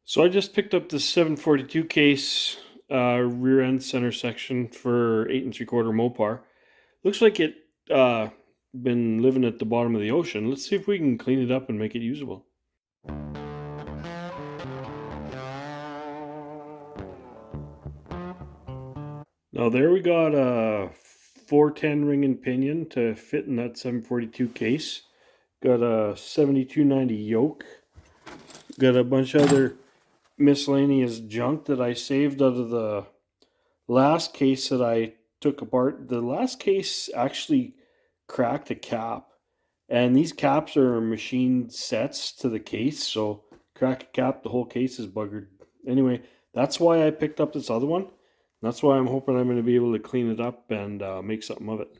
So I just picked up this 742 case rear end center section for 8 3/4 Mopar. Looks like it been living at the bottom of the ocean. Let's see if we can clean it up and make it usable. Now there we got a 410 ring and pinion to fit in that 742 case. Got a 7290 yoke. Got a bunch of other miscellaneous junk that I saved out of the last case that I took apart. The last case actually cracked a cap, and these caps are machine sets to the case, so crack a cap, the whole case is buggered. Anyway, that's why I picked up this other one. That's why I'm hoping I'm going to be able to clean it up and make something of it.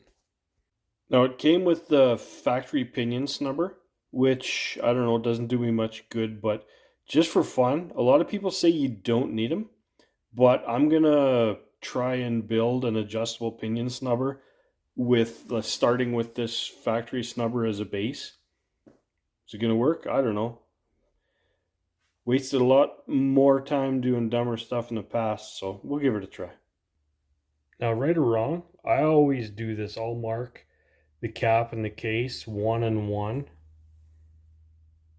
Now, it came with the factory pinion snubber, which I don't know, doesn't do me much good, but just for fun, a lot of people say you don't need them, but I'm gonna try and build an adjustable pinion snubber with starting with this factory snubber as a base. Is it gonna work? I don't know. Wasted a lot more time doing dumber stuff in the past, so we'll give it a try. Now, right or wrong, I always do this. I'll mark the cap and the case 1 and 1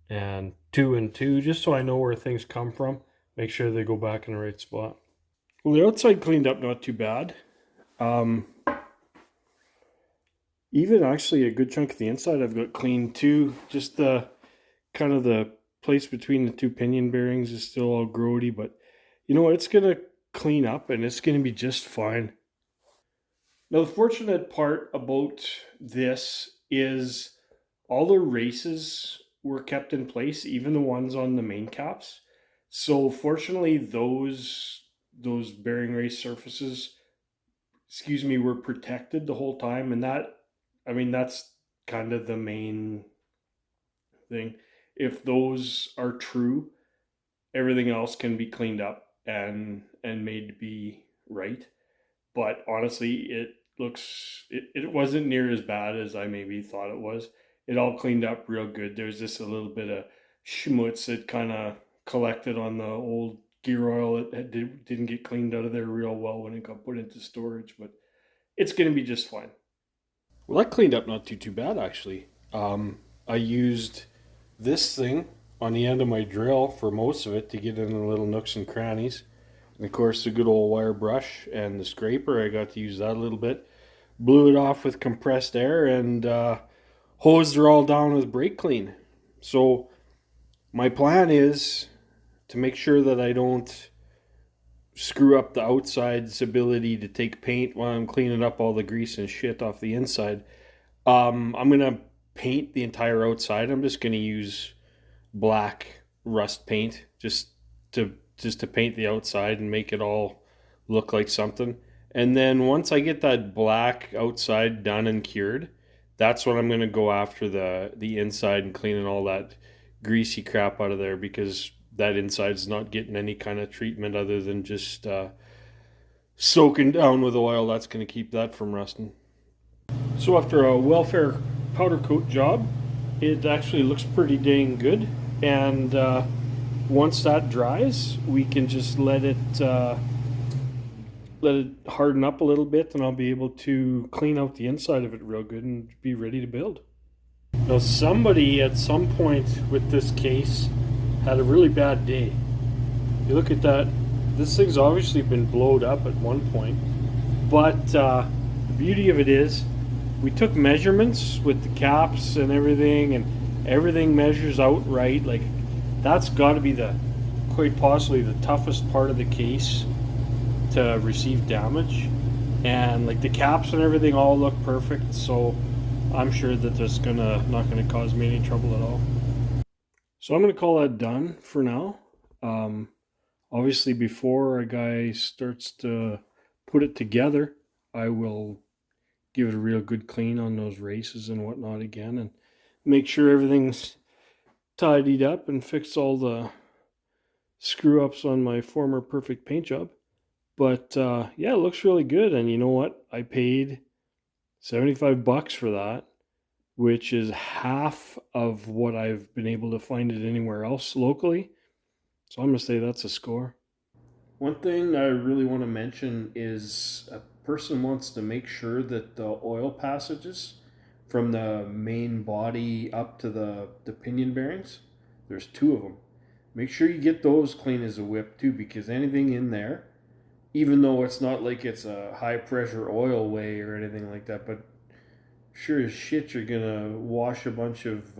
and 2 and 2, just so I know where things come from. Make sure they go back in the right spot. Well, the outside cleaned up not too bad. Um, Even actually a good chunk of the inside I've got cleaned too. Just the kind of the place between the two pinion bearings is still all grody, but you know what? It's gonna clean up and it's gonna be just fine. Now the fortunate part about this is all the races were kept in place, even the ones on the main caps. So fortunately, those bearing race surfaces, excuse me, were protected the whole time, and that, I mean, that's kind of the main thing. If those are true, everything else can be cleaned up and made to be right. But honestly, it wasn't near as bad as I maybe thought it was. It all cleaned up real good. There's just a little bit of schmutz that kind of collected on the old gear oil. Didn't get cleaned out of there real well when it got put into storage, but it's going to be just fine. Well, that cleaned up not too bad actually. I used this thing on the end of my drill for most of it to get in the little nooks and crannies. And of course, the good old wire brush and the scraper, I got to use that a little bit. Blew it off with compressed air and hosed her all down with brake clean. So my plan is to make sure that I don't screw up the outside's ability to take paint while I'm cleaning up all the grease and shit off the inside. I'm gonna paint the entire outside. I'm just gonna use black rust paint just to paint the outside and make it all look like something. And then once I get that black outside done and cured, that's when I'm gonna go after the inside and cleaning all that greasy crap out of there, because that inside's not getting any kind of treatment other than just soaking down with oil. That's gonna keep that from rusting. So after a welfare powder coat job, it actually looks pretty dang good. And once that dries, we can just let it harden up a little bit, and I'll be able to clean out the inside of it real good and be ready to build. Now, somebody at some point with this case had a really bad day. You look at that, this thing's obviously been blowed up at one point, but the beauty of it is we took measurements with the caps and everything measures out right. Like, that's got to be the quite possibly the toughest part of the case to receive damage, and like the caps and everything all look perfect, so I'm sure that this not gonna cause me any trouble at all. So I'm gonna call that done for now. um, Obviously, before a guy starts to put it together, I will give it a real good clean on those races and whatnot again, and make sure everything's tidied up and fix all the screw ups on my former perfect paint job. But yeah, it looks really good. And you know what? I paid $75 for that, which is half of what I've been able to find it anywhere else locally. So I'm going to say that's a score. One thing I really want to mention is a person wants to make sure that the oil passages from the main body up to the pinion bearings, there's two of them. Make sure you get those clean as a whip too, because anything in there, even though it's not like it's a high pressure oil way or anything like that, but sure as shit you're gonna wash a bunch of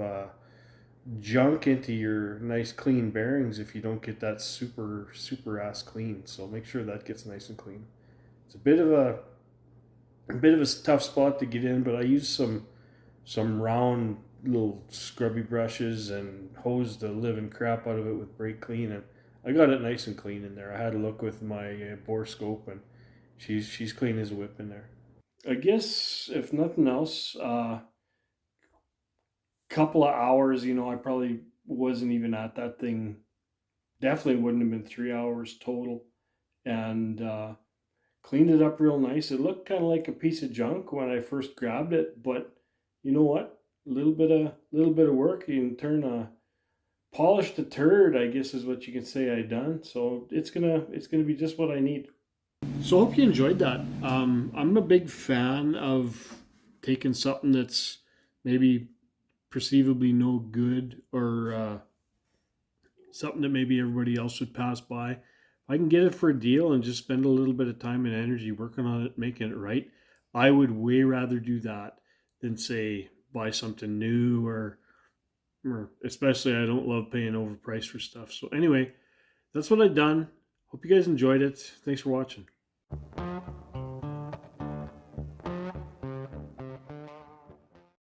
junk into your nice clean bearings if you don't get that super ass clean. So make sure that gets nice and clean. It's a bit of a tough spot to get in, but I use some round little scrubby brushes and hose the living crap out of it with brake clean, and I got it nice and clean in there. I had a look with my bore scope, and she's clean as a whip in there. I guess if nothing else, couple of hours. I probably wasn't even at that thing. Definitely wouldn't have been 3 hours total, and cleaned it up real nice. It looked kind of like a piece of junk when I first grabbed it, but you know what? A little bit of work, you can turn a polished a turd, I guess is what you can say I done. So it's gonna be just what I need. So I hope you enjoyed that. I'm a big fan of taking something that's maybe perceivably no good, or something that maybe everybody else would pass by. If I can get it for a deal and just spend a little bit of time and energy working on it, making it right, I would way rather do that than say buy something new, or especially I don't love paying overpriced for stuff. So anyway, that's what I've done. Hope you guys enjoyed it. Thanks for watching.